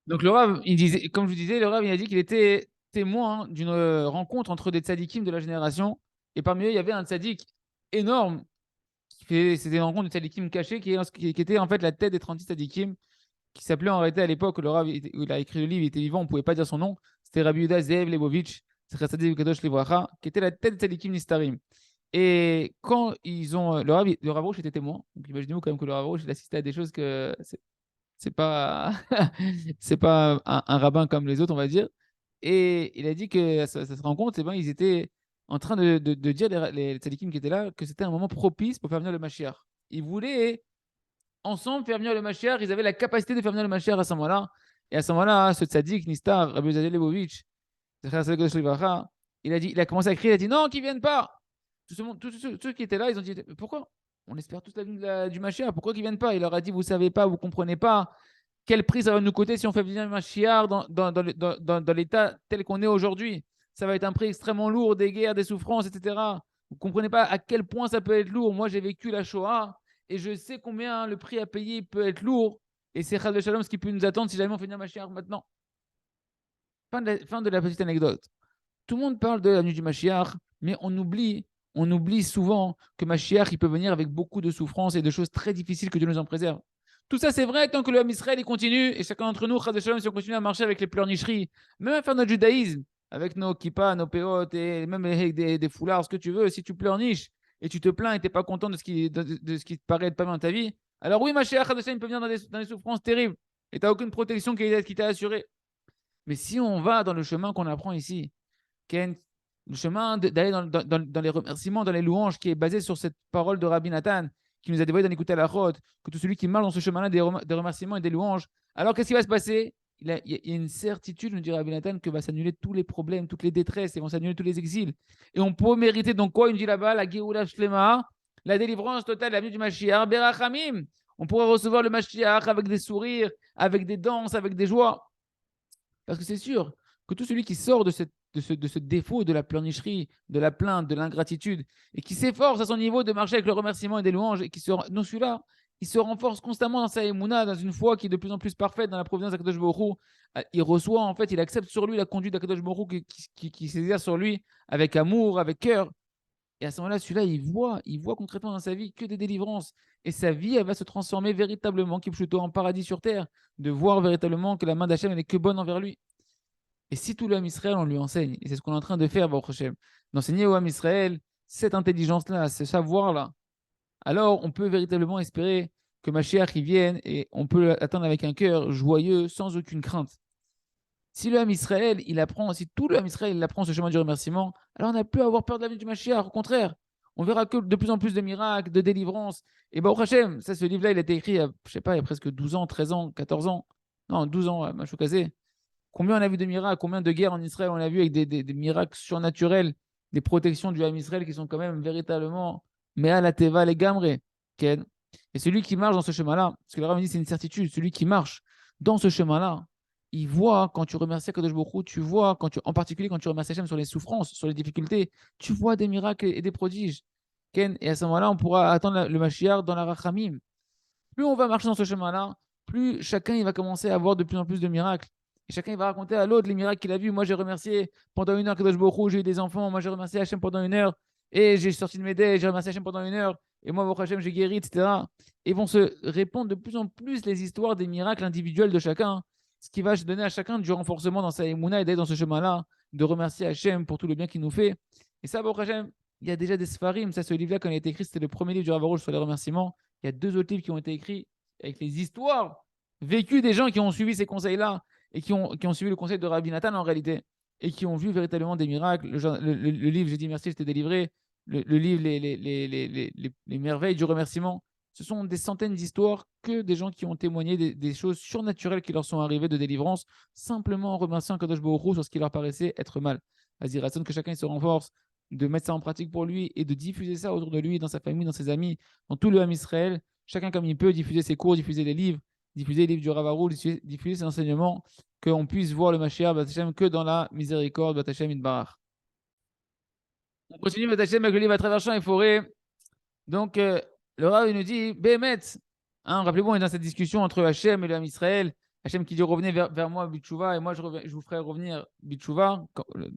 Donc le Rav, il disait, comme je vous disais, le Rav, il a dit qu'il était témoin d'une rencontre entre des tzadikim de la génération. Et parmi eux, il y avait un tzadik énorme. C'était une rencontre de tzadikim cachés qui était en fait la tête des 36 tzadikim, qui s'appelait en réalité à l'époque, le Rav, où il a écrit le livre, il était vivant, on ne pouvait pas dire son nom. C'était Rabbi Yehuda Zev Lebovitch, Tzadik Kadosh Livracha, qui était la tête des tzadikim Nistarim. Et quand ils ont. Le Rav Rouge était témoin. Donc imaginez-vous quand même que le Rav Rouge, il assistait à des choses que c'est pas, c'est pas un rabbin comme les autres, on va dire. Et il a dit que ça se rend compte, eh ben, ils étaient en train de dire, les tzadikim qui étaient là, que c'était un moment propice pour faire venir le Mashiach. Ils voulaient ensemble faire venir le Mashiach, ils avaient la capacité de faire venir le Mashiach à ce moment-là. Et à ce moment-là, ce tzadik, Nistar, Rabbi Zadeh Lebovitch, il a commencé à crier, il a dit non, qu'ils ne viennent pas. Tous ceux qui étaient là, ils ont dit pourquoi? On espère tous la venue du Mashiach, pourquoi qu'ils ne viennent pas? Il leur a dit vous ne savez pas, vous ne comprenez pas quel prix ça va nous coûter si on fait venir le Mashiach dans l'état tel qu'on est aujourd'hui. Ça va être un prix extrêmement lourd, des guerres, des souffrances, etc. Vous ne comprenez pas à quel point ça peut être lourd. Moi, j'ai vécu la Shoah et je sais combien le prix à payer peut être lourd. Et c'est Chad Shalom ce qui peut nous attendre si jamais on fait venir Mashiach maintenant. Fin de la petite anecdote. Tout le monde parle de la nuit du Mashiach, mais on oublie souvent que Mashiach, il peut venir avec beaucoup de souffrances et de choses très difficiles que Dieu nous en préserve. Tout ça, c'est vrai tant que le Ham Israël il continue, et chacun d'entre nous, si on continue à marcher avec les pleurnicheries, même à faire notre judaïsme, avec nos kippas, nos péotes, et même avec des foulards, ce que tu veux, si tu pleurniches et tu te plains et tu n'es pas content de ce qui te paraît être pas bien dans ta vie, alors oui, Mashiach, il peut venir dans des souffrances terribles, et tu n'as aucune protection qui t'a assurée. Mais si on va dans le chemin qu'on apprend ici, Ken, le chemin d'aller dans les remerciements, dans les louanges, qui est basé sur cette parole de Rabbi Nathan, qui nous a dévoilé dans l'écoute à la route, que tout celui qui marche dans ce chemin-là des remerciements et des louanges, alors qu'est-ce qui va se passer? Il y a une certitude, nous dit Rabbi Nathan, que va s'annuler tous les problèmes, toutes les détresses, et vont s'annuler tous les exils. Et on peut mériter donc quoi? Il nous dit là-bas, la Géoula Shlema, la délivrance totale, la venue du Mashiach, Berachamim. On pourra recevoir le Mashiach avec des sourires, avec des danses, avec des joies. Parce que c'est sûr que tout celui qui sort de ce défaut de la pleurnicherie, de la plainte, de l'ingratitude, et qui s'efforce à son niveau de marcher avec le remerciement et des louanges, et non, celui-là, il se renforce constamment dans sa émouna, dans une foi qui est de plus en plus parfaite dans la providence d'Akadosh Baruch Hu. Il reçoit, en fait, il accepte sur lui la conduite d'Akadosh Baruch Hu qui s'exerce sur lui avec amour, avec cœur. Et à ce moment-là, celui-là, il voit concrètement dans sa vie que des délivrances. Et sa vie, elle va se transformer véritablement, qui plutôt en paradis sur terre, de voir véritablement que la main d'Hachem, elle n'est que bonne envers lui. Et si tout l'homme Israël, on lui enseigne, et c'est ce qu'on est en train de faire, Baruch Hashem, d'enseigner au homme Israël cette intelligence-là, ce savoir-là, alors on peut véritablement espérer que Mashiach y vienne et on peut l'attendre avec un cœur joyeux, sans aucune crainte. Si le homme Israël, si tout le homme Israël, il apprend ce chemin du remerciement, alors on n'a plus à avoir peur de la venue du Mashiach. Au contraire, on verra que de plus en plus de miracles, de délivrances. Et Baruch Hashem, ça, ce livre-là, il a été écrit, je sais pas, il y a presque 12 ans, 13 ans, 14 ans. Non, 12 ans, Machoukazé. Combien on a vu de miracles, combien de guerres en Israël on a vu avec des miracles surnaturels, des protections du Ham Israël qui sont quand même véritablement, mais à la teva, les gamrés. Ken. Et celui qui marche dans ce chemin-là, parce que le Rav dit c'est une certitude, celui qui marche dans ce chemin-là, il voit quand tu remercies Kadosh Baruch Hu, tu vois, en particulier quand tu remercies Hachem sur les souffrances, sur les difficultés, tu vois des miracles et des prodiges. Ken. Et à ce moment-là, on pourra attendre le Mashiach dans la Rachamim. Plus on va marcher dans ce chemin-là, plus chacun il va commencer à avoir de plus en plus de miracles. Et chacun il va raconter à l'autre les miracles qu'il a vus. Moi, j'ai remercié pendant 1 heure Kadosh Baruch Hu, j'ai eu des enfants. Moi, j'ai remercié Hachem pendant 1 heure. Et j'ai sorti de mes dés, j'ai remercié Hachem pendant 1 heure. Et moi, Baruch Hachem, j'ai guéri, etc. Et vont se répondre de plus en plus les histoires des miracles individuels de chacun. Ce qui va donner à chacun du renforcement dans sa émouna et d'aller dans ce chemin-là, de remercier Hachem pour tout le bien qu'il nous fait. Et ça, Baruch Hachem, il y a déjà des Sfarim. Ça, ce livre-là, quand il a été écrit, c'était le premier livre du Rav Arush sur les remerciements. Il y a 2 autres livres qui ont été écrits avec les histoires vécues des gens qui ont suivi ces conseils-là et qui ont suivi le conseil de Rabbi Nathan en réalité et qui ont vu véritablement des miracles. Le livre, j'ai dit merci, j'étais délivré. Le livre, les merveilles du remerciement. Ce sont des centaines d'histoires que des gens qui ont témoigné des choses surnaturelles qui leur sont arrivées de délivrance, simplement en remerciant Kadosh Baruch Hu sur ce qui leur paraissait être mal. Vas-y, raconte que chacun se renforce, de mettre ça en pratique pour lui et de diffuser ça autour de lui, dans sa famille, dans ses amis, dans tout le Ham Israël, chacun comme il peut, diffuser ses cours, diffuser les livres, diffuser les livres du Rav Arush, diffuser ses enseignements, qu'on puisse voir le Mashiach Batachem que dans la miséricorde Batachem Idbarach. On continue Batachem avec le livre à travers champs et forêts. Donc, le Rav il nous dit, Bémet, hein, rappelez-vous, on est dans cette discussion entre Hachem et le Ham Israël. Hachem qui dit revenez vers moi, Bitchouva, et moi je vous ferai revenir Bitchouva.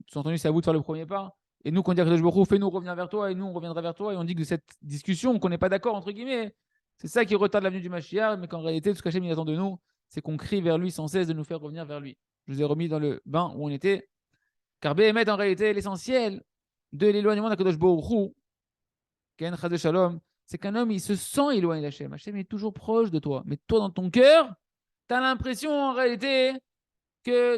Sous-entendu, c'est à vous de faire le premier pas. Et nous, qu'on dit à Kadosh Baruch Hu, fais-nous revenir vers toi, et nous, on reviendra vers toi. Et on dit que de cette discussion, qu'on n'est pas d'accord, entre guillemets, c'est ça qui retarde l'avenue du Mashiach, mais qu'en réalité, tout ce qu'Hachem il attend de nous, c'est qu'on crie vers lui sans cesse de nous faire revenir vers lui. Je vous ai remis dans le bain où on était. Car Béhémet, en réalité, l'essentiel de l'éloignement d'Akadosh Baruch Hu, Ken Chaz Shalom, c'est qu'un homme, il se sent éloigné d'Hachem. Hachem est toujours proche de toi. Mais toi, dans ton cœur, tu as l'impression en réalité que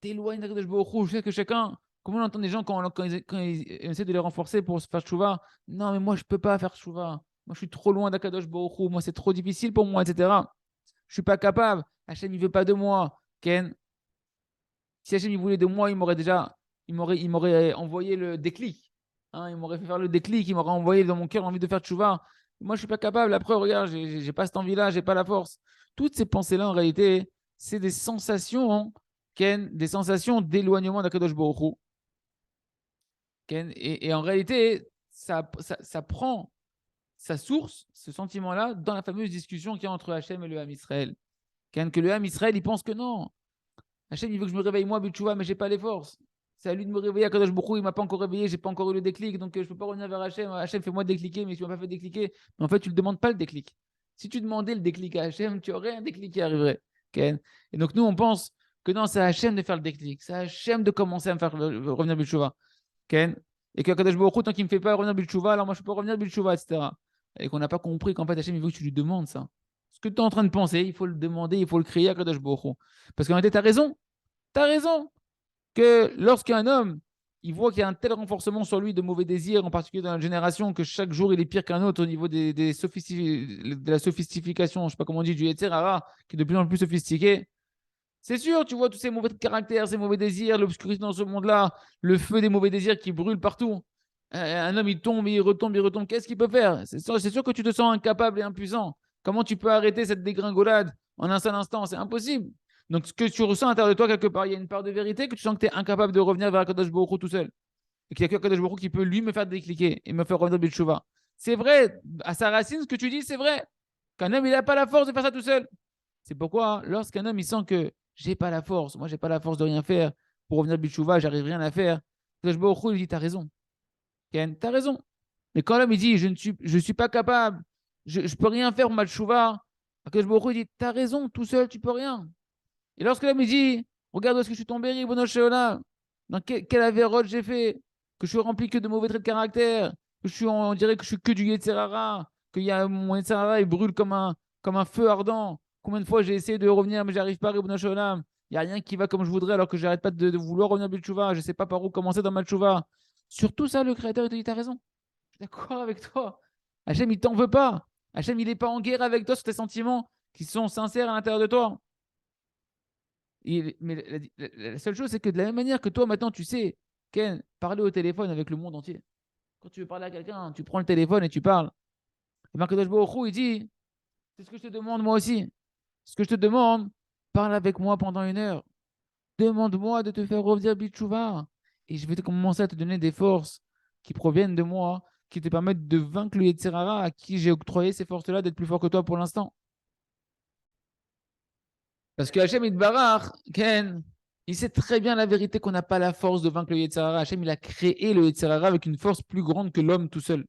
tu es éloigné d'Akadosh Baruch Hu. Je sais que chacun, comment on entend des gens quand ils essaient de les renforcer pour se faire tchouva, non, mais moi, je ne peux pas faire tchouva. Moi, je suis trop loin d'Akadosh Baruch Hu. Moi, c'est trop difficile pour moi, etc. Je ne suis pas capable. Hachem, il ne veut pas de moi. Ken, si Hachem, il voulait de moi, il m'aurait envoyé le déclic. Hein, il m'aurait fait faire le déclic, il m'aurait envoyé dans mon cœur l'envie de faire tchouva. Moi, je ne suis pas capable. Après, regarde, j'ai pas cette envie-là, j'ai pas la force. Toutes ces pensées-là, en réalité, c'est des sensations, hein, Ken, des sensations d'éloignement d'Akadosh Baruch Hu. Ken, et en réalité, ça prend sa source, ce sentiment-là, dans la fameuse discussion qu'il y a entre Hachem et le Ham Israël. Ken, que le Ham Israël, il pense que non. Hachem, il veut que je me réveille moi, Bitchouva, mais je n'ai pas les forces. C'est à lui de me réveiller. Akadosh Baruch Hu, il ne m'a pas encore réveillé, je n'ai pas encore eu le déclic, donc je ne peux pas revenir vers Hachem. Hachem, fais-moi décliquer, mais tu ne m'as pas fait décliquer. Mais en fait, tu ne le demandes pas le déclic. Si tu demandais le déclic à Hachem, tu aurais un déclic qui arriverait. Ken. Et donc, nous, on pense que non, c'est à Hachem de faire le déclic. C'est à Hachem de commencer à me faire revenir Bitchouva. Ken. Et qu'Akadosh Baruch Hu, tant qu'il ne me fait pas revenir Bitchouva, alors moi, je peux revenir Bitchouva, etc. Et qu'on n'a pas compris qu'en fait, Hachem, il veut que tu lui demandes ça. Ce que tu es en train de penser, il faut le demander, il faut le crier à Akadosh Baruch Hu. Parce qu'en réalité, tu as raison. Tu as raison que lorsqu'un homme, il voit qu'il y a un tel renforcement sur lui de mauvais désirs, en particulier dans la génération, que chaque jour il est pire qu'un autre au niveau de la sophistication, je ne sais pas comment on dit, du Yetzer Hara, qui est de plus en plus sophistiqué. C'est sûr, tu vois tous ces mauvais caractères, ces mauvais désirs, l'obscurité dans ce monde-là, le feu des mauvais désirs qui brûle partout. Un homme, il tombe, il retombe, il retombe. Qu'est-ce qu'il peut faire? C'est sûr que tu te sens incapable et impuissant. Comment tu peux arrêter cette dégringolade en un seul instant? C'est impossible. Donc, ce que tu ressens à l'intérieur de toi, quelque part, il y a une part de vérité que tu sens que tu es incapable de revenir vers Akadosh Baruch Hu tout seul. Et qu'il n'y a que Akadosh Baruch Hu qui peut lui me faire décliquer et me faire revenir Bitchouva. C'est vrai, à sa racine, ce que tu dis, c'est vrai. Qu'un homme, il n'a pas la force de faire ça tout seul. C'est pourquoi, lorsqu'un homme, il sent que j'ai pas la force, moi, j'ai pas la force de rien faire pour revenir Bitchouva, j'arrive rien à faire. Akadosh Baruch Hu, il dit, t'as raison. Ken, t'as raison. Mais quand l'homme, il dit, je suis pas capable, je ne peux rien faire pour ma tchouva, Akadosh Baruch Hu, il dit, t'as raison, tout seul, tu peux rien. Et lorsque l'homme il dit, regarde où est-ce que je suis tombé, Ribono Sheolam, dans quelle avérote j'ai fait, que je suis rempli que de mauvais traits de caractère, que on dirait que je suis que du Yetzerara, que mon Yetzerara il brûle comme un feu ardent. Combien de fois j'ai essayé de revenir, mais j'arrive pas, Ribono Sheolam. Il n'y a rien qui va comme je voudrais, alors que j'arrête pas de vouloir revenir Bilchouva. Je ne sais pas par où commencer dans ma tchouva. Sur tout ça, le Créateur, il te dit, t'as raison. Je suis d'accord avec toi. Hachem, il t'en veut pas. Hachem, il n'est pas en guerre avec toi sur tes sentiments qui sont sincères à l'intérieur de toi. Mais la seule chose, c'est que de la même manière que toi, maintenant, tu sais, Ken, parler au téléphone avec le monde entier. Quand tu veux parler à quelqu'un, tu prends le téléphone et tu parles. Et Marc Baruch il dit, c'est ce que je te demande moi aussi. Ce que je te demande, parle avec moi pendant 1 heure. Demande-moi de te faire revenir Bitchouva. Et je vais commencer à te donner des forces qui proviennent de moi, qui te permettent de vaincre le Yetzirara à qui j'ai octroyé ces forces-là d'être plus fort que toi pour l'instant. Parce que Hachem Idbarach, Ken, il sait très bien la vérité qu'on n'a pas la force de vaincre le Yetzirara. Hachem, il a créé le Yetzirara avec une force plus grande que l'homme tout seul.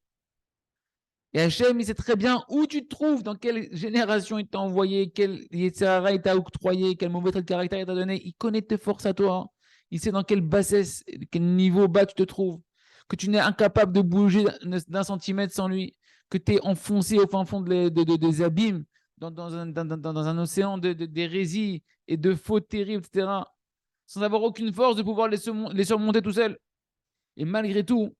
Et Hachem, il sait très bien où tu te trouves, dans quelle génération il t'a envoyé, quel Yetzirara il t'a octroyé, quel mauvais trait de caractère il t'a donné. Il connaît tes forces à toi. Il sait dans quelle bassesse, quel niveau bas tu te trouves. Que tu n'es incapable de bouger d'1 centimètre sans lui. Que tu es enfoncé au fin fond des abîmes, dans un océan d'hérésie et de fautes terribles, etc. Sans avoir aucune force de pouvoir les surmonter tout seul. Et malgré tout,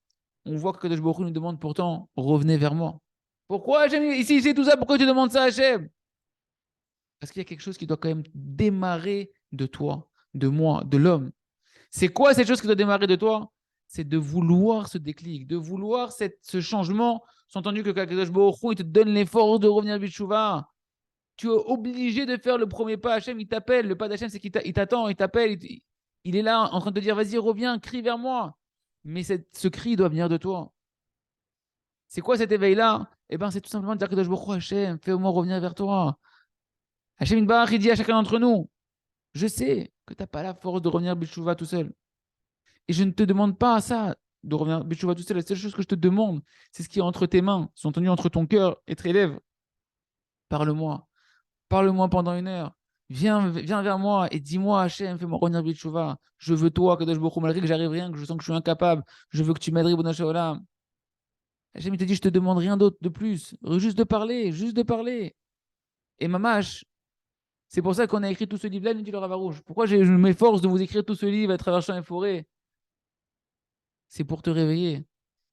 on voit que Kadosh Baruch Hu nous demande pourtant, revenez vers moi. Pourquoi Hachem, ici c'est tout ça, pourquoi tu demandes ça à Hachem? Parce qu'il y a quelque chose qui doit quand même démarrer de toi, de moi, de l'homme. C'est quoi cette chose qui doit démarrer de toi? C'est de vouloir ce déclic, de vouloir ce changement. C'est entendu que Kadosh Baruch Hu, il te donne les forces de revenir à Bitchouva. Tu es obligé de faire le premier pas. Hachem, il t'appelle. Le pas d'Hachem, c'est qu'il t'attend, il t'appelle. Il est là en train de te dire, vas-y, reviens, crie vers moi. Mais ce cri doit venir de toi. C'est quoi cet éveil-là? Eh bien, c'est tout simplement de dire que Hachem, fais-moi revenir vers toi. Hachem Barach, il dit à chacun d'entre nous, Je sais que tu n'as pas la force de revenir Bitchouva tout seul. Et je ne te demande pas ça, de revenir Bitchouva tout seul. La seule chose que je te demande, c'est ce qui est entre tes mains, sont tenus entre ton cœur et tes lèvres. Parle-moi. Parle-moi pendant 1 heure. Viens vers moi et dis-moi, Hachem, fais-moi revenir Bitchouva. Je veux toi, Kadosh Baruch Hu, malgré que j'arrive rien, que je sens que je suis incapable. Je veux que tu m'aides, Ribono Shel Olam. Hachem, il te dit, je te demande rien d'autre de plus. Juste de parler, juste de parler. Et Mamash, c'est pour ça qu'on a écrit tout ce livre-là, nous dit le Ravarouche. Pourquoi je m'efforce de vous écrire tout ce livre à travers champs et forêts? C'est pour te réveiller.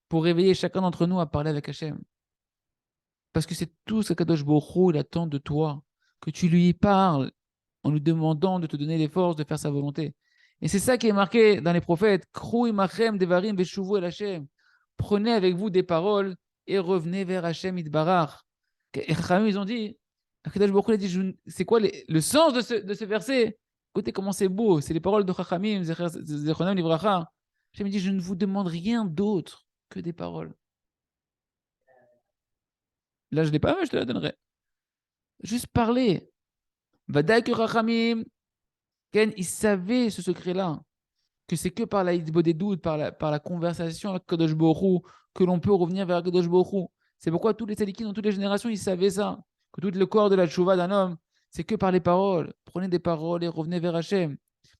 Pour réveiller chacun d'entre nous à parler avec Hachem. Parce que c'est tout ce qu'Akadosh Baruch Hu, il attend de toi. Que tu lui parles en lui demandant de te donner les forces de faire sa volonté. Et c'est ça qui est marqué dans les prophètes. Krou imachem devarim veshuvu el Hachem. Prenez avec vous des paroles et revenez vers Hachem Idbarach. Et Chachamim, ils ont dit, Akadosh Baruch Hu a dit, c'est quoi le sens de ce verset? Écoutez comment c'est beau, c'est les paroles de Chachamim, Zechronam Livracha. Hachem dit, je ne vous demande rien d'autre que des paroles. Là, je ne l'ai pas, mais je te la donnerai. Juste parler. Vadaï que Chachamim, Ken, il savait ce secret-là, que c'est que par la hitbo des doutes, par la conversation avec Kadosh Baruch Hu, que l'on peut revenir vers Kadosh Baruch Hu. C'est pourquoi tous les tzadikim dans toutes les générations, ils savaient ça, que tout le corps de la tchouva d'un homme, c'est que par les paroles. Prenez des paroles et revenez vers Hachem.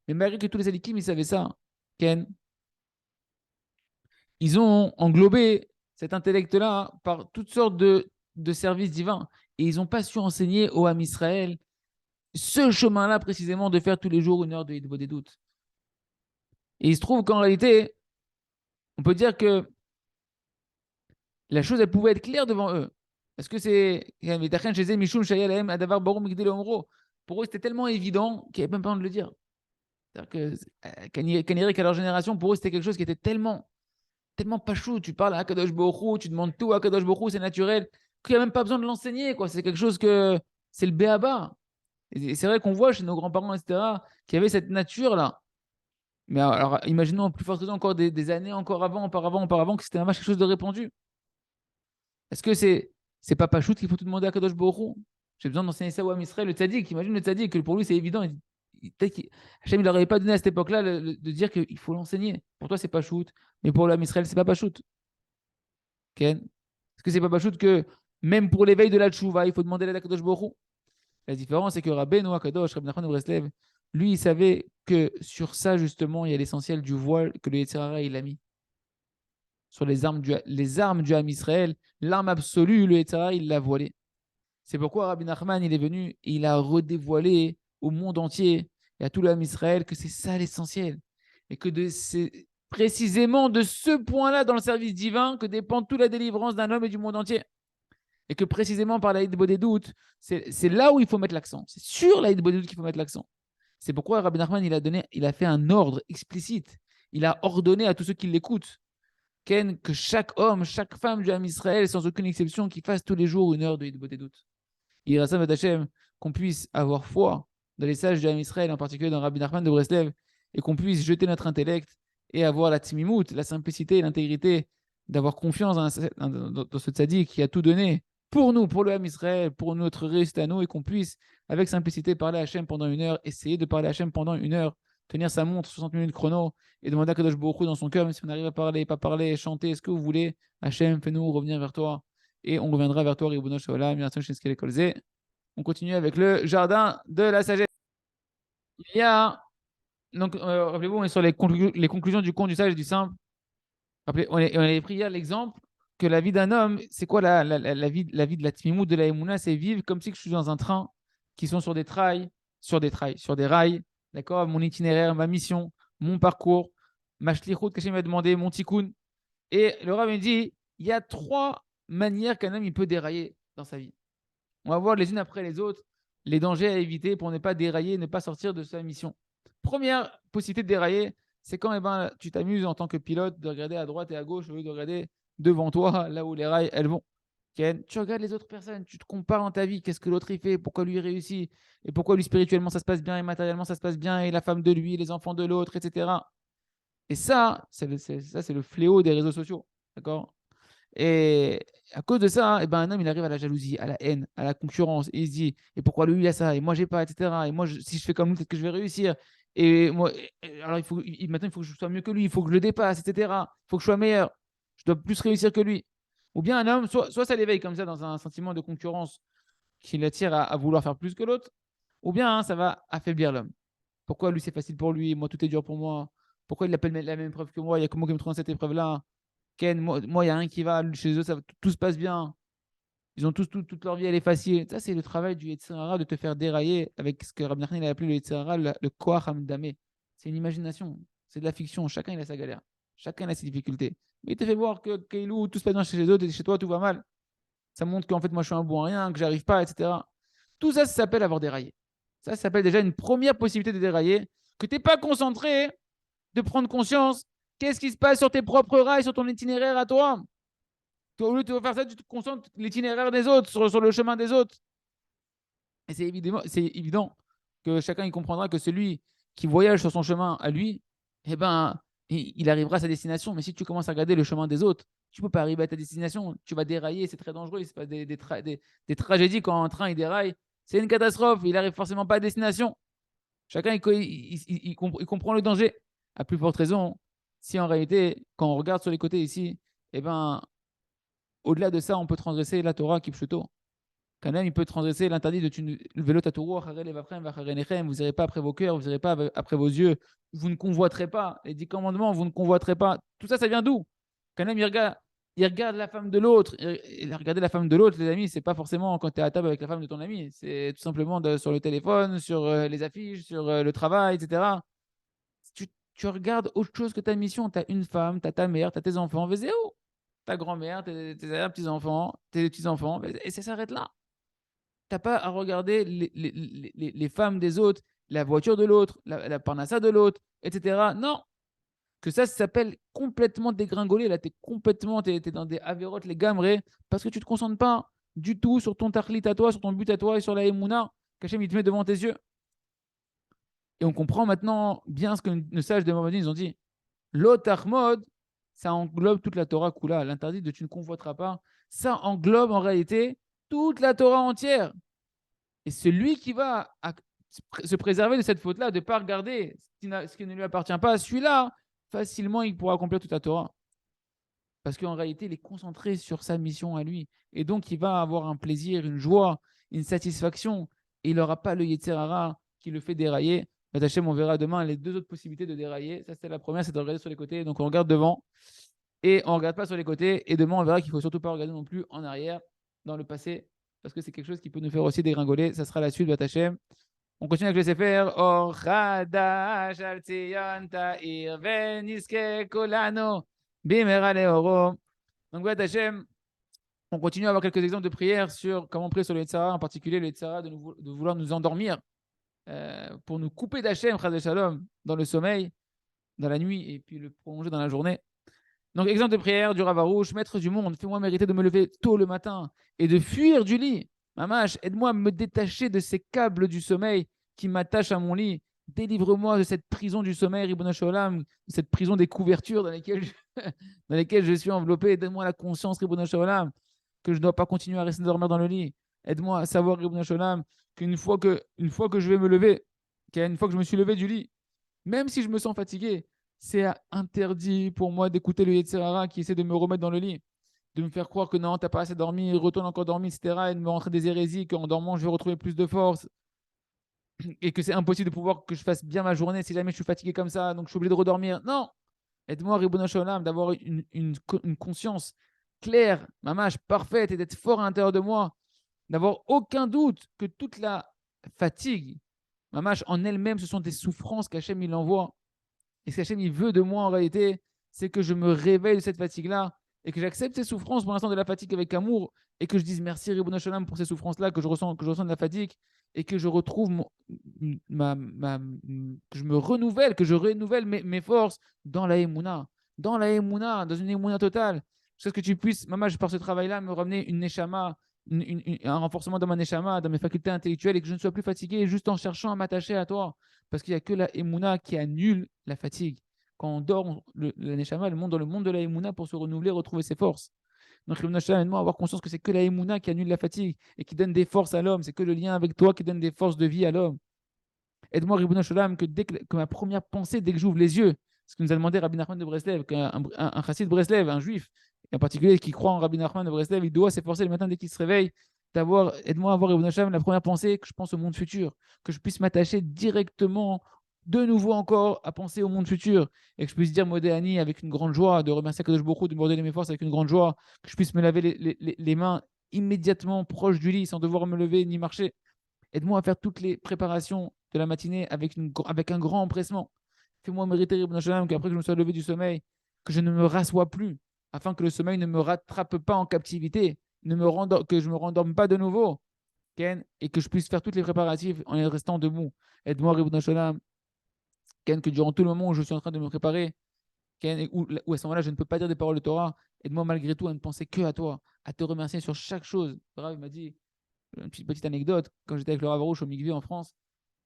Mais malgré que tous les tzadikim, ils savaient ça, Ken, ils ont englobé cet intellect-là par toutes sortes de services divins. Et ils n'ont pas su enseigner au Ham Israël ce chemin-là précisément de faire tous les jours 1 heure de hitbo des doutes. Et il se trouve qu'en réalité, on peut dire que la chose, elle pouvait être claire devant eux. Parce que c'est. Pour eux, c'était tellement évident qu'ils n'avaient même pas besoin de le dire. C'est-à-dire que Kanirek, à leur génération, pour eux, c'était quelque chose qui était tellement pas chou. Tu parles à Kadosh Baruch Hu, tu demandes tout à Kadosh Baruch Hu, c'est naturel, qu'il n'y a même pas besoin de l'enseigner. C'est quelque chose que. C'est le béaba. Et c'est vrai qu'on voit chez nos grands-parents, etc., qu'il y avait cette nature-là. Mais alors, imaginons plus forte raison encore des années encore auparavant, que c'était vraiment quelque chose de répandu. Est-ce que c'est pas Pachout qu'il faut tout demander à Kadosh Baruch Hu? J'ai besoin d'enseigner ça à Israël, le tzaddik. Imagine le tzaddik, que pour lui c'est évident. Hachem, il leur avait pas donné à cette époque-là de dire qu'il faut l'enseigner. Pour toi, c'est Pachout, mais pour l'homme Israël, c'est pas Pachout. Ken? Est-ce que c'est pas Pachout que même pour l'éveil de la tchouva, il faut demander l'aide à Kadosh Baruch Hu? La différence, c'est que Rabbeinu Akadosh, Rabbi Nachman de Breslev, lui, il savait que sur ça, justement, il y a l'essentiel du voile que le Yetzer Hara, il a mis. Sur les armes du Ham Israël, l'arme absolue, le Yetzer Hara, il l'a voilé. C'est pourquoi Rabbi Nachman, il est venu et il a redévoilé au monde entier et à tout l'âme Israël que c'est ça l'essentiel. Et que c'est précisément de ce point-là dans le service divin que dépend toute la délivrance d'un homme et du monde entier. Et que précisément par la hitbo des doutes, c'est là où il faut mettre l'accent. C'est sur la hitbo des doutes qu'il faut mettre l'accent. C'est pourquoi Rabbi Nachman, il a fait un ordre explicite. Il a ordonné à tous ceux qui l'écoutent que chaque homme, chaque femme du Ham Israël, sans aucune exception, qui fasse tous les jours 1 heure de hitbo des doutes. Il reste Hachem qu'on puisse avoir foi dans les sages du Ham Israël, en particulier dans Rabbi Nachman de Breslev, et qu'on puisse jeter notre intellect et avoir la timimout, la simplicité et l'intégrité d'avoir confiance dans ce tzaddik qui a tout donné pour nous, pour le Ham Israël, pour notre réussite à nous, et qu'on puisse, avec simplicité, parler à Hachem pendant 1 heure, essayer de parler à Hachem pendant 1 heure, tenir sa montre 60 minutes chrono et demander à Kadosh Baruch Hu dans son cœur, même si on arrive à parler, pas parler, chanter, ce que vous voulez, Hachem, fais-nous revenir vers toi et on reviendra vers toi, Ribono Shel Olam, on continue avec le jardin de la sagesse. Il y a, donc, rappelez-vous, on est sur les conclusions du conte du sage et du simple. Rappelez, on avait pris hier l'exemple que la vie d'un homme, c'est quoi la vie de la Tmimout, de la Emouna? C'est vivre comme si je suis dans un train qui sont sur des rails, d'accord? Mon itinéraire, ma mission, mon parcours, ma shlichut que Hachem m'a demandé, mon tikkun. Et le Rav me dit, il y a 3 manières qu'un homme il peut dérailler dans sa vie. On va voir les unes après les autres les dangers à éviter pour ne pas dérailler, ne pas sortir de sa mission. Première possibilité de dérailler, c'est quand tu t'amuses en tant que pilote de regarder à droite et à gauche au lieu de regarder devant toi, là où les rails elles vont. Tu regardes les autres personnes, tu te compares dans ta vie, qu'est-ce que l'autre il fait, pourquoi lui réussit, et pourquoi lui spirituellement ça se passe bien, et matériellement ça se passe bien, et la femme de lui, les enfants de l'autre, etc. Et ça, c'est le fléau des réseaux sociaux. D'accord? Et à cause de ça, eh ben, un homme, il arrive à la jalousie, à la haine, à la concurrence. Et il se dit, et pourquoi lui, il a ça, et moi, j'ai pas, etc. Et moi, si je fais comme lui, peut-être que je vais réussir. Et moi, alors, maintenant, il faut que je sois mieux que lui, il faut que je le dépasse, etc. Il faut que je sois meilleur. Je dois plus réussir que lui. Ou bien un homme, soit ça l'éveille comme ça dans un sentiment de concurrence qui l'attire à vouloir faire plus que l'autre, ou bien ça va affaiblir l'homme. Pourquoi lui, c'est facile pour lui, moi, tout est dur pour moi. Pourquoi il appelle la même épreuve que moi, il y a que moi qui me trouve dans cette épreuve-là. Ken, moi, il y a rien qui va. Chez eux, tout se passe bien. Ils ont toute leur vie, elle est facile. Ça, c'est le travail du Yetzirara de te faire dérailler avec ce que Rabbi Nachman a appelé le Yetzirara, le Koach Hamdame. C'est une imagination. C'est de la fiction. Chacun, il a sa galère. Chacun a ses difficultés. Mais il te fait voir que Keilou, tout se passe bien chez les autres et chez toi, tout va mal. Ça montre qu'en fait, moi, je suis un bon à rien, que j'arrive pas, etc. Tout ça, ça s'appelle avoir déraillé. Ça s'appelle déjà une première possibilité de dérailler, que tu n'es pas concentré, de prendre conscience. Qu'est-ce qui se passe sur tes propres rails, sur ton itinéraire à toi? Au lieu de faire ça, tu te concentres sur l'itinéraire des autres, sur le chemin des autres. Et c'est évident que chacun il comprendra que celui qui voyage sur son chemin à lui, eh ben, il arrivera à sa destination. Mais si tu commences à regarder le chemin des autres, tu ne peux pas arriver à ta destination. Tu vas dérailler, c'est très dangereux. Il se passe des tragédies quand un train il déraille. C'est une catastrophe. Il n'arrive forcément pas à destination. Chacun il comprend le danger. À plus forte raison, si en réalité, quand on regarde sur les côtés ici, eh ben, au-delà de ça, on peut transgresser la Torah qui pshuto. Quand même, il peut transgresser l'interdit de le vélo tatouro, vous n'irez pas après vos cœurs, vous n'irez pas après vos yeux, vous ne convoiterez pas. Les 10 commandements, vous ne convoiterez pas. Tout ça, ça vient d'où? Quand même, il regarde la femme de l'autre. Et regarder la femme de l'autre, les amis, c'est pas forcément quand tu es à table avec la femme de ton ami. C'est tout simplement sur le téléphone, sur les affiches, sur le travail, etc. Tu regardes autre chose que ta mission. Tu as une femme, tu as ta mère, tu as tes enfants. Vas-y, où ta grand-mère, tes petits-enfants, tes petits-enfants. Et ça s'arrête là. T'as pas à regarder les femmes des autres, la voiture de l'autre, la parnassa de l'autre, etc. Non, que ça s'appelle complètement dégringoler. Là, t'es dans des avérotes, les gamrés, parce que tu te concentres pas du tout sur ton tarlit à toi, sur ton but à toi et sur la émouna qu'Hachem il te met devant tes yeux. Et on comprend maintenant bien ce que nos sages de Mohammed ils ont dit. L'otachmod, ça englobe toute la Torah Kula. L'interdit de tu ne convoiteras pas, ça englobe en réalité toute la Torah entière. Et celui qui va se préserver de cette faute-là, de ne pas regarder ce qui ne lui appartient pas, celui-là, facilement, il pourra accomplir toute la Torah. Parce qu'en réalité, il est concentré sur sa mission à lui. Et donc, il va avoir un plaisir, une joie, une satisfaction. Et il n'aura pas le Yetzirara qui le fait dérailler. Hachem, on verra demain les deux autres possibilités de dérailler. Ça, c'était la première, c'est de regarder sur les côtés. Donc, on regarde devant et on ne regarde pas sur les côtés. Et demain, on verra qu'il ne faut surtout pas regarder non plus en arrière, dans le passé, parce que c'est quelque chose qui peut nous faire aussi dégringoler. Ça sera la suite, Batachem. On continue avec le Sefer. Or Chadash al Tzion Ta'ir Veniske Kolano Bimera Leoro. Donc, Batachem, on continue à avoir quelques exemples de prières sur comment prier sur le Yetzara, en particulier le Yetzara de vouloir nous endormir pour nous couper d'Hachem, Chadé Shalom, dans le sommeil, dans la nuit et puis le prolonger dans la journée. Donc, exemple de prière du Ravarouche, maître du monde, fais-moi mériter de me lever tôt le matin et de fuir du lit. Mamash, aide-moi à me détacher de ces câbles du sommeil qui m'attachent à mon lit. Délivre-moi de cette prison du sommeil, Ribbon Sholem, de cette prison des couvertures dans lesquelles je suis enveloppé. Donne-moi la conscience, Ribbon Sholem, que je ne dois pas continuer à rester dormir dans le lit. Aide-moi à savoir, Ribbon Sholem, une fois que je vais me lever, une fois que je me suis levé du lit, même si je me sens fatigué, c'est interdit pour moi d'écouter le Yetzirara qui essaie de me remettre dans le lit, de me faire croire que non, t'as pas assez dormi, retourne encore dormir, etc. Et de me rentrer des hérésies, qu'en dormant, je vais retrouver plus de force et que c'est impossible de pouvoir que je fasse bien ma journée si jamais je suis fatigué comme ça, donc je suis obligé de redormir. Non, aide-moi, Ribono Shalom, d'avoir une conscience claire, mamache, parfaite et d'être fort à l'intérieur de moi, d'avoir aucun doute que toute la fatigue, mamache, en elle-même, ce sont des souffrances qu'Hachem il envoie. Et ce qu'Hachem il veut de moi en réalité, c'est que je me réveille de cette fatigue-là et que j'accepte ces souffrances pour l'instant de la fatigue avec amour et que je dise merci Ribono Shalom pour ces souffrances-là que je ressens de la fatigue et que je retrouve que je me renouvelle, que je renouvelle mes forces dans la Emouna, dans une Emouna totale. Jusqu'à ce que tu puisses, maman, par ce travail-là, me ramener une Neshama, un renforcement dans ma Neshama, dans mes facultés intellectuelles et que je ne sois plus fatigué juste en cherchant à m'attacher à toi. Parce qu'il n'y a que la Emouna qui annule la fatigue. Quand on dort, la Neshama, elle monte dans le monde de la Emouna pour se renouveler, retrouver ses forces. Donc, Ribbono Shel Olam, aide-moi à avoir conscience que c'est que la Emouna qui annule la fatigue et qui donne des forces à l'homme. C'est que le lien avec toi qui donne des forces de vie à l'homme. Aide-moi, Ribbono Shel Olam, que ma première pensée, dès que j'ouvre les yeux, ce que nous a demandé Rabbi Nachman de Breslev, qu'un chassid de Breslev, un juif, et en particulier qui croit en Rabbi Nachman de Breslev, il doit s'efforcer le matin dès qu'il se réveille aide-moi à avoir, Ribbono Shel Olam, la première pensée, que je pense au monde futur, que je puisse m'attacher directement, de nouveau encore, à penser au monde futur, et que je puisse dire Modé Ani avec une grande joie, de remercier Kadosh Baruch Hu, de me redonner mes forces avec une grande joie, que je puisse me laver les mains immédiatement proche du lit, sans devoir me lever ni marcher. Aide-moi à faire toutes les préparations de la matinée avec un grand empressement. Fais-moi mériter, Ribbono Shel Olam, qu'après que je me sois levé du sommeil, que je ne me rassois plus, afin que le sommeil ne me rattrape pas en captivité, que je ne me rendorme pas de nouveau, Ken, et que je puisse faire toutes les préparatifs en restant debout. Aide-moi, Ribbono Shel Olam, Ken, que durant tout le moment où je suis en train de me préparer, Ken, où à ce moment-là, je ne peux pas dire des paroles de Torah, aide-moi malgré tout à ne penser que à toi, à te remercier sur chaque chose. Le Rav m'a dit, une petite anecdote, quand j'étais avec le Rav Arouche au Mikvé en France,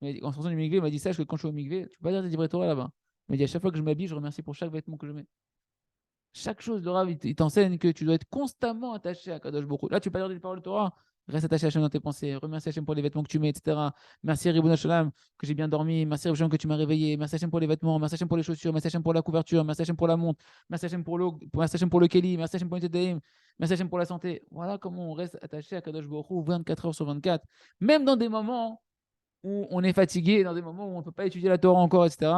en sortant du Mikvé, il m'a dit, sache que quand je suis au Mikvé, tu peux pas dire des divrei Torah là-bas. Il m'a dit, à chaque fois que je m'habille, je remercie pour chaque vêtement que je mets. Chaque chose, le Rav, il t'enseigne que tu dois être constamment attaché à Kadosh Baruch Hu. Là, tu peux pas dire des paroles de Torah. Reste attaché à Hachem dans tes pensées. Remercie Hachem pour les vêtements que tu mets, etc. Merci Ribbono Shel Olam que j'ai bien dormi. Merci Hachem que tu m'as réveillé. Merci Hachem pour les vêtements. Merci Hachem pour les chaussures. Merci Hachem pour la couverture. Merci Hachem pour la montre. Merci Hachem merci Hachem pour le Keli. Merci Hachem pour le Tedaim. Merci Hachem pour la santé. Voilà comment on reste attaché à Kadosh Baruch Hu 24 heures sur 24. Même dans des moments où on est fatigué, dans des moments où on ne peut pas étudier la Torah encore, etc.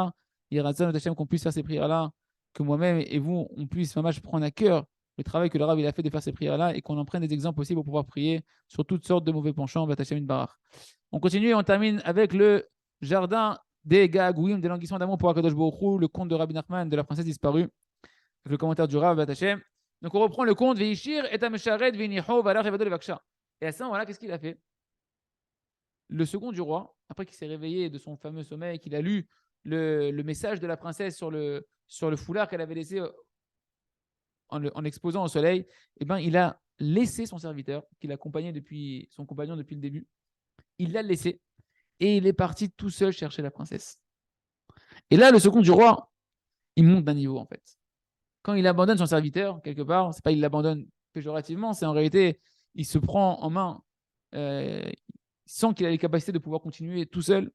Il y a Ratzon Hachem qu'on puisse faire ces prières-là, que moi-même et vous, on puisse vraiment prendre à cœur le travail que le Rav il a fait de faire ces prières-là et qu'on en prenne des exemples aussi pour pouvoir prier sur toutes sortes de mauvais penchants. On continue et on termine avec le jardin des Gagouim, des languissements d'amour pour Akadosh Baruch Hu, le conte de Rabbi Nachman de la princesse disparue, avec le commentaire du Rav Batachem. Donc on reprend le conte Veishir et Amesharet Viniho Valach Evado Levaksha. Et à ça, voilà, qu'est-ce qu'il a fait? Le second du roi, après qu'il s'est réveillé de son fameux sommeil, qu'il a lu le message de la princesse sur le foulard qu'elle avait laissé en exposant au soleil, eh ben, il a laissé son serviteur, qu'il accompagnait depuis son compagnon depuis le début, il l'a laissé et il est parti tout seul chercher la princesse. Et là, le second du roi, il monte d'un niveau en fait. Quand il abandonne son serviteur, quelque part, c'est pas il l'abandonne péjorativement, c'est en réalité, il se prend en main, il sent qu'il a les capacités de pouvoir continuer tout seul.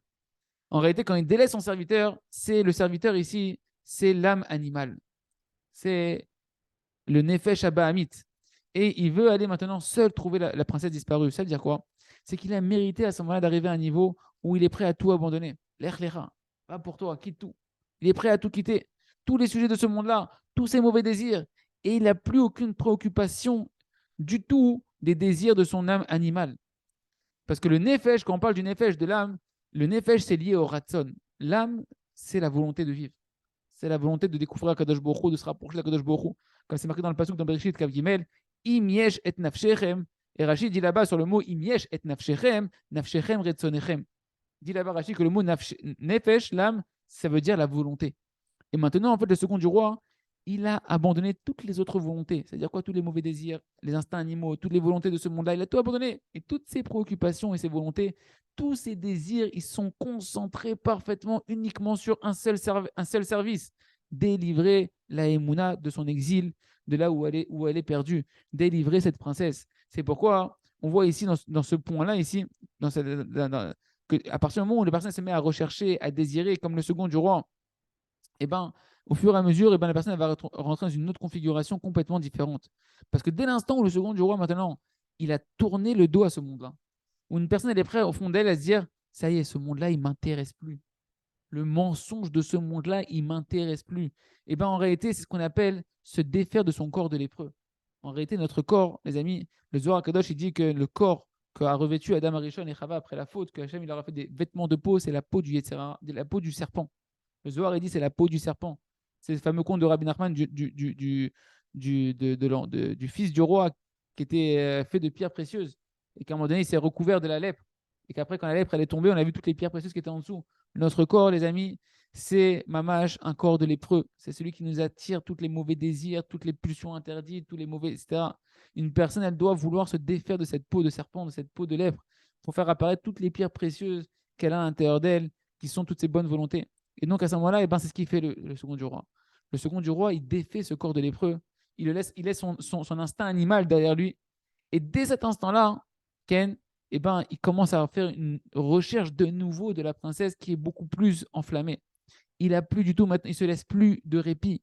En réalité, quand il délaisse son serviteur, c'est le serviteur ici, c'est l'âme animale. C'est le Nefesh Abahamit. Et il veut aller maintenant seul trouver la princesse disparue. Ça veut dire quoi? C'est qu'il a mérité à ce moment-là d'arriver à un niveau où il est prêt à tout abandonner. L'Echlecha, pas pour toi, quitte tout. Il est prêt à tout quitter. Tous les sujets de ce monde-là, tous ses mauvais désirs. Et il n'a plus aucune préoccupation du tout des désirs de son âme animale. Parce que le Nefesh, quand on parle du Nefesh, de l'âme, le Nefesh, c'est lié au Ratson. L'âme, c'est la volonté de vivre. C'est la volonté de découvrir Kadosh Baruch Hu, de se rapprocher de Kadosh Baruch Hu. Comme c'est marqué dans le pasuk dans Bereshit, Kav Gimel, Im yesh et nafshechem. Et Rachid dit là-bas sur le mot Im yesh et nafshechem, nafshechem retzonechem. Dit là-bas Rachid que le mot nefesh, l'âme, ça veut dire la volonté. Et maintenant, en fait, le second du roi, il a abandonné toutes les autres volontés. C'est-à-dire quoi? Tous les mauvais désirs, les instincts animaux, toutes les volontés de ce monde-là, il a tout abandonné. Et toutes ses préoccupations et ses volontés, tous ses désirs, ils sont concentrés parfaitement uniquement sur un seul service. Délivrer la Emouna de son exil, de là où elle est perdue. Délivrer cette princesse. C'est pourquoi on voit ici, dans ce point-là, ici, à partir du moment où la personne se met à rechercher, à désirer, comme le second du roi, eh ben, au fur et à mesure, eh ben, la personne va rentrer dans une autre configuration complètement différente. Parce que dès l'instant où le second du roi, maintenant, il a tourné le dos à ce monde-là, où une personne elle est prête au fond d'elle à se dire, ça y est, ce monde-là, il ne m'intéresse plus. Le mensonge de ce monde-là, il ne m'intéresse plus. Et bien en réalité, c'est ce qu'on appelle se défaire de son corps de lépreux. En réalité, notre corps, les amis, le Zohar Kadosh, il dit que le corps qu'a revêtu Adam Arishon et Chava après la faute, que Hachem il leur a fait des vêtements de peau, c'est la peau du Yetzirah, la peau du serpent. Le Zohar, il dit c'est la peau du serpent. C'est le fameux conte de Rabbi Nachman du fils du roi qui était fait de pierres précieuses et qu'à un moment donné, il s'est recouvert de la lèpre. Et qu'après, quand la lèpre elle est tombée, on a vu toutes les pierres précieuses qui étaient en dessous. Notre corps, les amis, c'est mamash, un corps de lépreux. C'est celui qui nous attire tous les mauvais désirs, toutes les pulsions interdites, tous les mauvais, etc. Une personne, elle doit vouloir se défaire de cette peau de serpent, de cette peau de lèpre, pour faire apparaître toutes les pierres précieuses qu'elle a à l'intérieur d'elle, qui sont toutes ses bonnes volontés. Et donc, à ce moment-là, eh ben, c'est ce qu'il fait le second du roi. Le second du roi, il défait ce corps de lépreux. il laisse son instinct animal derrière lui. Et dès cet instant-là, Ken, eh ben, il commence à faire une recherche de nouveau de la princesse qui est beaucoup plus enflammée. Il a plus du tout maintenant, il se laisse plus de répit.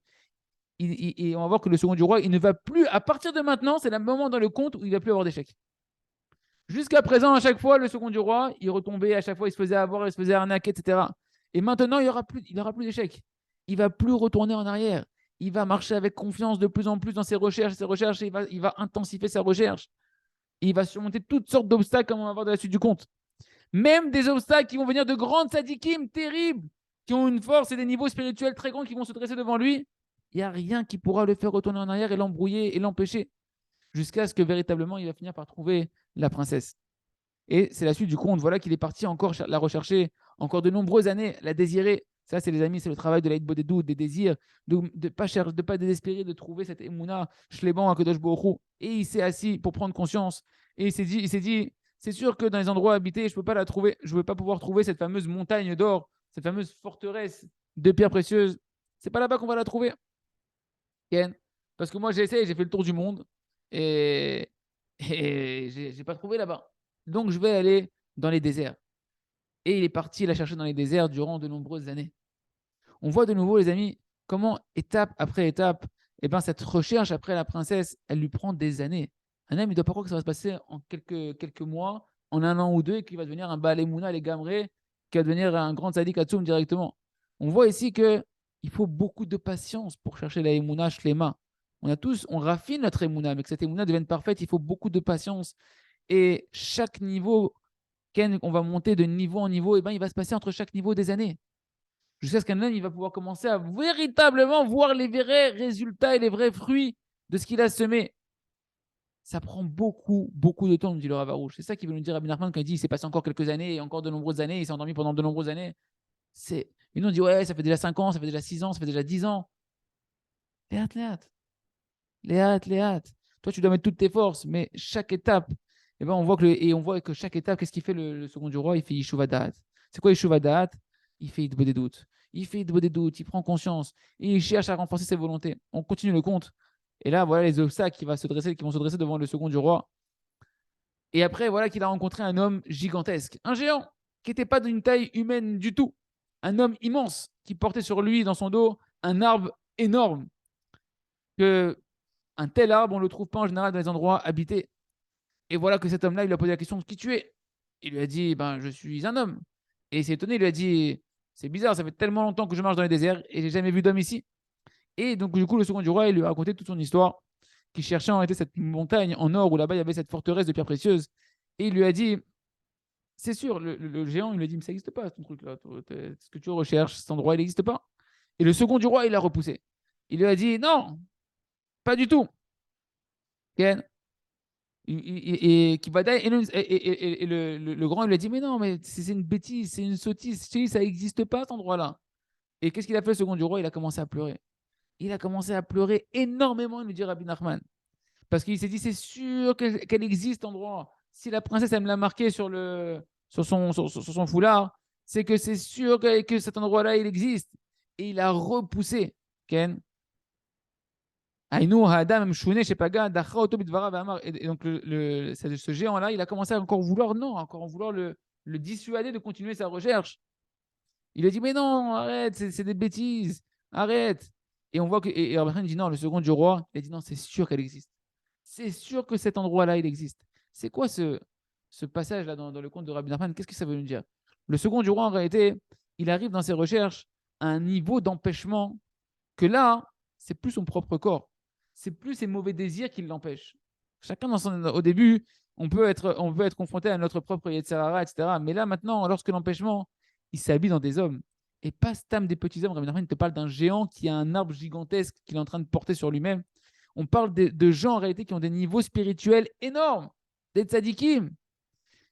Et on va voir que le second du roi, il ne va plus, à partir de maintenant, c'est le moment dans le conte où il ne va plus avoir d'échec. Jusqu'à présent, à chaque fois, le second du roi, il retombait, à chaque fois, il se faisait avoir, il se faisait arnaquer, etc. Et maintenant, il n'y aura plus d'échecs. Il ne va plus retourner en arrière. Il va marcher avec confiance de plus en plus dans ses recherches, et il va intensifier sa recherche. Et il va surmonter toutes sortes d'obstacles, comme on va voir dans la suite du conte. Même des obstacles qui vont venir de grandes sadikim terribles, qui ont une force et des niveaux spirituels très grands qui vont se dresser devant lui. Il n'y a rien qui pourra le faire retourner en arrière et l'embrouiller et l'empêcher. Jusqu'à ce que véritablement, il va finir par trouver la princesse. Et c'est la suite du conte. Voilà qu'il est parti encore la rechercher, encore de nombreuses années, la désirer. Ça, c'est les amis, c'est le travail de l'Aïd Bodedou, des désirs, de ne pas désespérer de trouver cette Emouna, Shleban, Akadosh Baruch. Et il s'est assis pour prendre conscience. Et il s'est dit, c'est sûr que dans les endroits habités, je ne peux pas la trouver, je ne vais pas pouvoir trouver cette fameuse montagne d'or, cette fameuse forteresse de pierres précieuses. C'est pas là-bas qu'on va la trouver. Ken. Parce que moi, j'ai essayé, j'ai fait le tour du monde et, et j'ai pas trouvé là-bas. Donc, je vais aller dans les déserts. Et il est parti la chercher dans les déserts durant de nombreuses années. On voit de nouveau, les amis, comment étape après étape, eh ben, cette recherche après la princesse, elle lui prend des années. Un homme, il ne doit pas croire que ça va se passer en quelques mois, en un an ou deux, et qu'il va devenir un Baal Mouna, les Gamré, qui va devenir un grand Sadiq Atsoum directement. On voit ici qu'il faut beaucoup de patience pour chercher la Emouna Shlema. On raffine notre Emouna, mais que cette Emouna devienne parfaite, il faut beaucoup de patience. Et chaque niveau, on va monter de niveau en niveau, et ben, il va se passer entre chaque niveau des années. Jusqu'à ce qu'un homme il va pouvoir commencer à véritablement voir les vrais résultats et les vrais fruits de ce qu'il a semé. Ça prend beaucoup, beaucoup de temps, nous dit le Ravarouche. C'est ça qu'il veut nous dire Rabbi Nachman quand il dit il s'est passé encore quelques années et encore de nombreuses années, il s'est endormi pendant de nombreuses années. Et nous on dit ouais, ça fait déjà 5 ans, ça fait déjà 6 ans, ça fait déjà 10 ans. Léat, léat. Léat, léat. Toi, tu dois mettre toutes tes forces, mais chaque étape, eh ben, on voit que chaque étape, qu'est-ce qu'il fait le second du roi? Il fait Yeshuva Da'at. C'est quoi Yeshuva Da'at? Il fait Idbo des doutes. Il prend conscience et il cherche à renforcer ses volontés. On continue le compte. Et là, voilà les obstacles qui vont se dresser devant le second du roi. Et après, voilà qu'il a rencontré un homme gigantesque, un géant qui n'était pas d'une taille humaine du tout. Un homme immense qui portait sur lui, dans son dos, un arbre énorme. Que un tel arbre, on ne le trouve pas en général dans les endroits habités. Et voilà que cet homme-là, il lui a posé la question qui tu es. Il lui a dit ben, je suis un homme. Et il s'est étonné, il lui a dit c'est bizarre, ça fait tellement longtemps que je marche dans les déserts et j'ai jamais vu d'homme ici. Et donc, du coup, le second du roi, il lui a raconté toute son histoire, qui cherchait en réalité cette montagne en or où là-bas il y avait cette forteresse de pierres précieuses. Et il lui a dit c'est sûr, le géant, il lui a dit mais ça n'existe pas, ton truc-là. Ce que tu recherches, cet endroit, il n'existe pas. Et le second du roi, il l'a repoussé. Il lui a dit non, pas du tout. Ken, et le grand il lui a dit mais non mais c'est une bêtise, c'est une sottise, ça n'existe pas cet endroit-là. Et qu'est-ce qu'il a fait le second du roi? Il a commencé à pleurer. Il a commencé à pleurer énormément, il nous dit Rabbi Nachman, parce qu'il s'est dit c'est sûr qu'elle existe cet endroit. Si la princesse elle me l'a marqué sur son foulard, c'est que c'est sûr que cet endroit-là il existe. Et il a repoussé Ken. Et donc, ce géant-là, il a commencé à encore vouloir le dissuader de continuer sa recherche. Il a dit, mais non, arrête, c'est des bêtises, arrête. Et on voit que, et Rabbi dit, non, le second du roi, il a dit, non, c'est sûr qu'elle existe. C'est sûr que cet endroit-là, il existe. C'est quoi ce passage-là dans le conte de Rabbi Nachman? Qu'est-ce que ça veut nous dire? Le second du roi, en réalité, il arrive dans ses recherches à un niveau d'empêchement que là, c'est plus son propre corps. C'est plus ses mauvais désirs qui l'empêchent. Chacun, au début, on peut être confronté à notre propre Yetzirara, etc. Mais là, maintenant, lorsque l'empêchement, il s'habille dans des hommes, et pas Stam des petits hommes, Rabbi Nachman te parle d'un géant qui a un arbre gigantesque qu'il est en train de porter sur lui-même. On parle de gens en réalité qui ont des niveaux spirituels énormes, des tzadikim.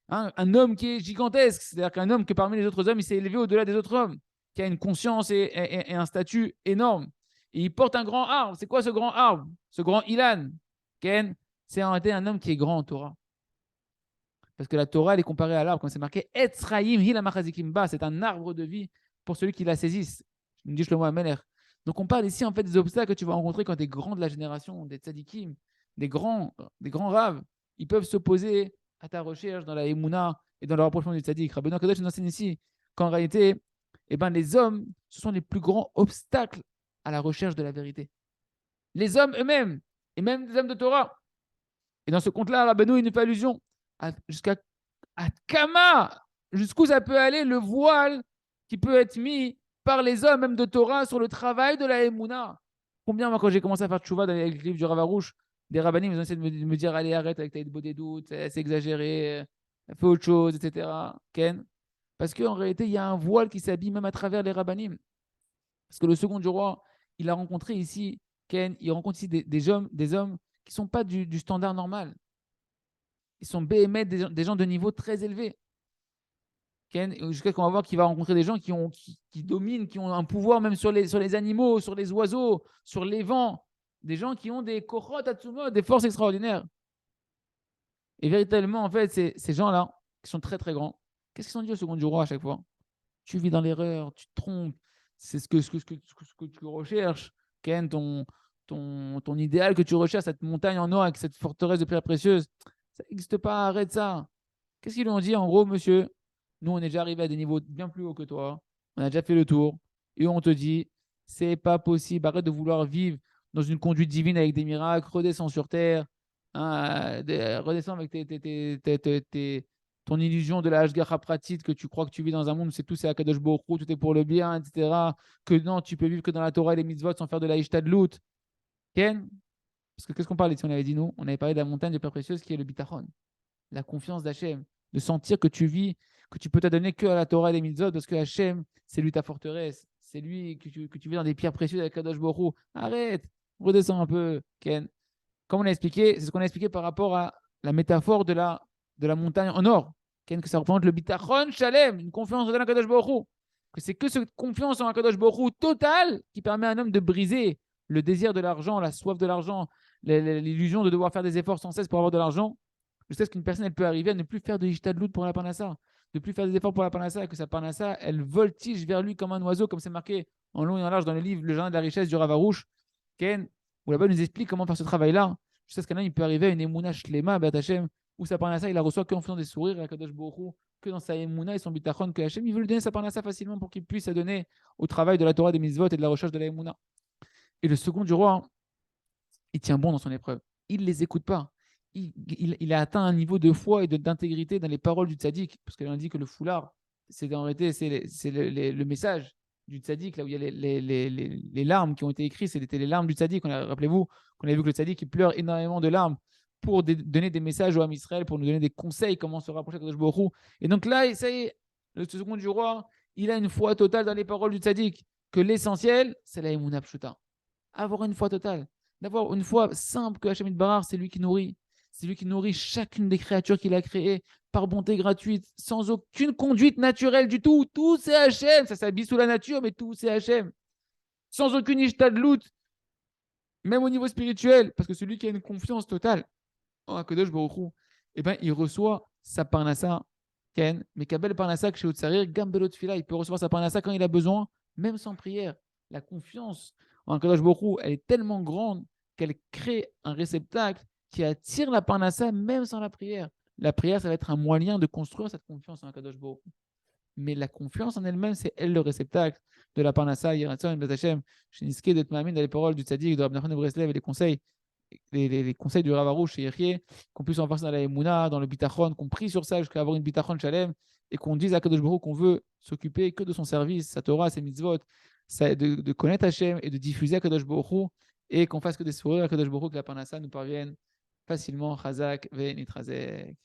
Un homme qui est gigantesque, c'est-à-dire qu'un homme que parmi les autres hommes, il s'est élevé au-delà des autres hommes, qui a une conscience et un statut énorme. Et il porte un grand arbre. C'est quoi ce grand arbre? Ce grand Ilan, Ken, c'est en réalité un homme qui est grand en Torah. Parce que la Torah, elle est comparée à l'arbre, comme c'est marqué, Etzraïm Hilamachazikim Ba, c'est un arbre de vie pour celui qui la saisisse. Je me dis Shlomo Ameler. Donc, on parle ici en fait des obstacles que tu vas rencontrer quand des grands de la génération, des tzadikim, des grands raves, ils peuvent s'opposer à ta recherche dans la Emouna et dans le rapprochement du tzadik. Rabbeinu Kadosh nous enseigne ici qu'en réalité, eh ben, les hommes, ce sont les plus grands obstacles à la recherche de la vérité. Les hommes eux-mêmes, et même les hommes de Torah. Et dans ce compte-là, Rabbeinu, il nous fait allusion jusqu'à Kama, jusqu'où ça peut aller le voile qui peut être mis par les hommes, même de Torah, sur le travail de la Emouna. Combien, moi, quand j'ai commencé à faire tchouva dans les livres du Rav Arush, des rabbinim, ils ont essayé de me dire, allez, arrête avec ta beau des doutes, c'est exagéré, fais autre chose, etc. Ken. Parce qu'en réalité, il y a un voile qui s'habille même à travers les rabbinim. Parce que le second du roi, il a rencontré ici, Ken, il rencontre ici des hommes qui ne sont pas du standard normal. Ils sont BMF, des gens de niveau très élevé. Jusqu'à qu'on va voir qu'il va rencontrer des gens qui dominent, qui ont un pouvoir même sur les animaux, sur les oiseaux, sur les vents. Des gens qui ont des kohot Atsumo, des forces extraordinaires. Et véritablement, en fait, ces gens-là, qui sont très très grands, qu'est-ce qu'ils ont dit au second du roi à chaque fois? Tu vis dans l'erreur, tu te trompes, c'est ce que tu recherches. Ken, ton idéal que tu recherches, cette montagne en or avec cette forteresse de pierres précieuses, ça n'existe pas, arrête ça. Qu'est-ce qu'ils lui ont dit en gros, monsieur? Nous, on est déjà arrivé à des niveaux bien plus hauts que toi. On a déjà fait le tour. Et on te dit, c'est pas possible. Arrête de vouloir vivre dans une conduite divine avec des miracles. Redescends sur terre. Hein, redescends avec ton illusion de la Hashgacha pratique que tu crois que tu vis dans un monde où c'est tout, c'est Akadosh Baruch Hu, tout est pour le bien, etc. Que non, tu peux vivre que dans la Torah et les mitzvot sans faire de la Ishtadlout. Ken? Parce que qu'est-ce qu'on parlait si on avait dit nous? On avait parlé de la montagne de pierre précieuse qui est le bitachon, la confiance d'Hachem, de sentir que tu vis, que tu peux t'adonner que à la Torah et les mitzvot, parce que Hachem, c'est lui ta forteresse, c'est lui que tu vis dans des pierres précieuses avec Kadosh Baruch Hu. Arrête, redescends un peu, Ken. Comme on a expliqué, c'est ce qu'on a expliqué par rapport à la métaphore de la montagne en or, Ken, que ça représente le bitachon shalem, une confiance dans Kadosh Baruch Hu. Que c'est que cette confiance en Kadosh Baruch Hu totale qui permet à un homme de briser le désir de l'argent, la soif de l'argent, l'illusion de devoir faire des efforts sans cesse pour avoir de l'argent. Je sais qu'une personne, elle peut arriver à ne plus faire de ishtadlout pour la parnassa, de ne plus faire des efforts pour la parnassa, et que sa parnassa, elle voltige vers lui comme un oiseau, comme c'est marqué en long et en large dans le livre Le Jardin de la richesse du Rav Arush, Ken, où là-bas il nous explique comment faire ce travail-là. Je sais qu'un homme, il peut arriver à une émouna shlema, bet Hashem, où sa parnassa, il la reçoit qu'en faisant des sourires à Kadosh Baruch Hu, que dans sa émouna et son bitachon, que Hashem, il veut lui donner sa parnassa facilement pour qu'il puisse donner au travail de la Torah, des mitzvot et de la recherche de la émouna. Et le second du roi, il tient bon dans son épreuve. Il ne les écoute pas. Il a atteint un niveau de foi et d'intégrité dans les paroles du tzaddik, parce qu'elle a dit que le foulard, c'est en réalité c'est le message du tzaddik, là où il y a les larmes qui ont été écrites, c'était les larmes du tzaddik. Rappelez-vous qu'on a vu que le tzaddik il pleure énormément de larmes pour donner des messages au Ham Israël, pour nous donner des conseils comment se rapprocher de Kadosh Baruch Hu. Et donc là, ça y est, le second du roi, il a une foi totale dans les paroles du tzaddik, que l'essentiel, c'est la Emunah Pshuta. Avoir une foi totale, d'avoir une foi simple que Hachem Barar, c'est lui qui nourrit. C'est lui qui nourrit chacune des créatures qu'il a créées par bonté gratuite, sans aucune conduite naturelle du tout. Tout c'est Hachem. Ça s'habille sous la nature, mais tout c'est Hachem. Sans aucune ishtadlout, même au niveau spirituel, parce que celui qui a une confiance totale en Akadosh Baruch Hu, eh ben, il reçoit sa parnassa, Ken, mais Kabel parnassa chez Otsarir, Gambelot Fila, il peut recevoir sa parnassa quand il a besoin, même sans prière. La confiance en Akadosh Baruch Hu, elle est tellement grande qu'elle crée un réceptacle qui attire la parnassa même sans la prière. La prière, ça va être un moyen de construire cette confiance en Akadosh Baruch Hu. Mais la confiance en elle-même, c'est elle le réceptacle de la parnassa, Yiratson, Bezachem, Shiniske, de Tmamine, dans les paroles du Tzadik, de Rabbi Nachman de Breslev et les conseils du Rav Arush chez Yechie, qu'on puisse renforcer dans la Emouna, dans le Bitachon, qu'on prie sur ça jusqu'à avoir une Bitachon Shalem, et qu'on dise à Kadosh Baruch qu'on veut s'occuper que de son service, sa Torah, ses mitzvot, de connaître Hachem et de diffuser à Kadosh Baruch, et qu'on fasse que des sourires à Kadosh Baruch, que la Parnassa nous parvienne facilement, Chazak, Ve Nitrazek.